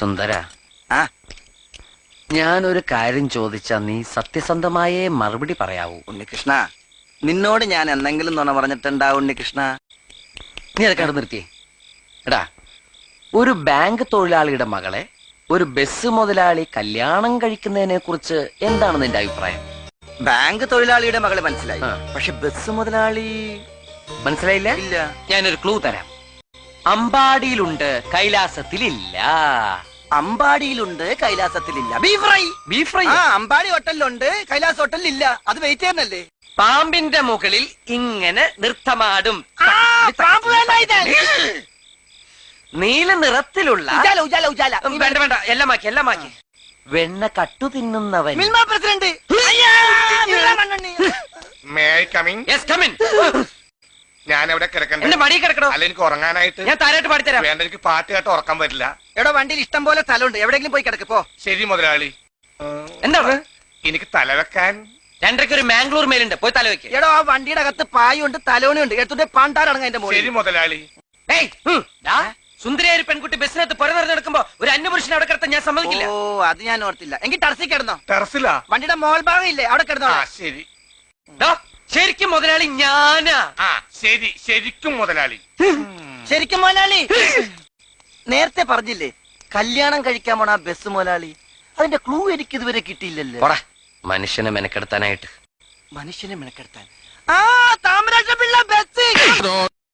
സുന്ദര, ആ ഞാനൊരു കാര്യം ചോദിച്ചാ നീ സത്യസന്ധമായേ മറുപടി പറയാവൂ. ഉണ്ണികൃഷ്ണ, നിന്നോട് ഞാൻ എന്തെങ്കിലും നുണ പറഞ്ഞിട്ടുണ്ടാ ഉണ്ണികൃഷ്ണ? നീ അതൊക്കെ അവിടെ നിർത്തിയേ. എടാ, ഒരു ബാങ്ക് തൊഴിലാളിയുടെ മകളെ ഒരു ബസ് മുതലാളി കല്യാണം കഴിക്കുന്നതിനെ കുറിച്ച് എന്താണ് നിന്റെ അഭിപ്രായം? ബാങ്ക് തൊഴിലാളിയുടെ മകളെ മനസ്സിലായി, ആ. പക്ഷെ ബസ് മുതലാളി മനസ്സിലായില്ല? ഇല്ല. ഞാനൊരു ക്ലൂ തരാം. അമ്പാടിയിലുണ്ട്, കൈലാസത്തിലില്ല. അമ്പാടിയിലുണ്ട്, കൈലാസത്തിലില്ല. Beef fry. Beef fry. ആ, അമ്പാടി ഹോട്ടലിലുണ്ട്, കൈലാസ് ഹോട്ടലിലില്ല. അത് വെയിറ്റ് ചെയ്യാനല്ലേ? പാമ്പിന്റെ മുകളിൽ ഇങ്ങനെ നൃത്തമാടും. നീല നിറത്തിലുള്ള ഉജാല, ഉജാല, ഉജാല. വേണ്ട വേണ്ട, എല്ലാം മാക്കി, എല്ലാം മാക്കി. വെണ്ണ കട്ടു തിന്നുന്നവൻ. Milma president. May I coming? Yes, come in. ഞാൻ എവിടെ കിടക്കണ്ടേ? എന്റെ മടി കിടക്കണോ? അല്ല, എനിക്ക് ഉറങ്ങാനായിട്ട്. ഞാൻ താരായിട്ട് പാടിത്തരാം. വേണ്ട, എനിക്ക് പാട്ട് കേട്ട് ഉറക്കാൻ പറ്റില്ല. എടോ, വണ്ടിയിൽ ഇഷ്ടം പോലെ സ്ഥലമുണ്ട്, എവിടെയെങ്കിലും പോയി കിടക്ക് പോ. ശരി മുതലാളി. എന്താണ്? എനിക്ക് തലവെക്കാൻ രണ്ടരയ്ക്ക് ഒരു മാംഗ്ലൂർ മേലുണ്ട്, പോയി തല വെക്ക്. എടോ, ആ വണ്ടിയുടെ അകത്ത് പായുണ്ട്, തലോണിയുണ്ട്, എടുത്തിട്ട് പാണ്ടാറടങ്ങ എന്റെ മോളിൽ. ശരി മുതലാളി. സുന്ദരിയായ ഒരു പെൺകുട്ടി ബസ്സിനകത്ത് പുറ നിറഞ്ഞെടുക്കുമ്പോ ഒരു അന്യപുരുഷനെ അവിടെ കിടത്താൻ ഞാൻ സമ്മതിക്കില്ല. ഓ, അത് ഞാൻ ഓർത്തില്ല. എങ്കിൽ ടർസി കിടന്നോ. ടെറസിലാ? വണ്ടിയുടെ മോൾ ഭാഗം ഇല്ലേ, അവിടെ കിടന്നോ. ആ ശരി. ദാ, ശരിക്കും മുതലാളി ഞാനാ. ആ ശരി, ശരിക്കും മുതലാളി. ശരിക്കും മുതലാളി. നേരത്തെ പറഞ്ഞില്ലേ കല്യാണം കഴിക്കാൻ പോണ ബസ് മുതലാളി? അതിന്റെ ക്ലൂ എനിക്ക് ഇതുവരെ കിട്ടിയില്ലല്ലോ. പോടാ, മനുഷ്യനെ മെനക്കെടുത്താനായിട്ട്. മനുഷ്യനെ മെനക്കെടുത്താൻ. ആ, താമരാക്ഷ പിള്ള ബസ്.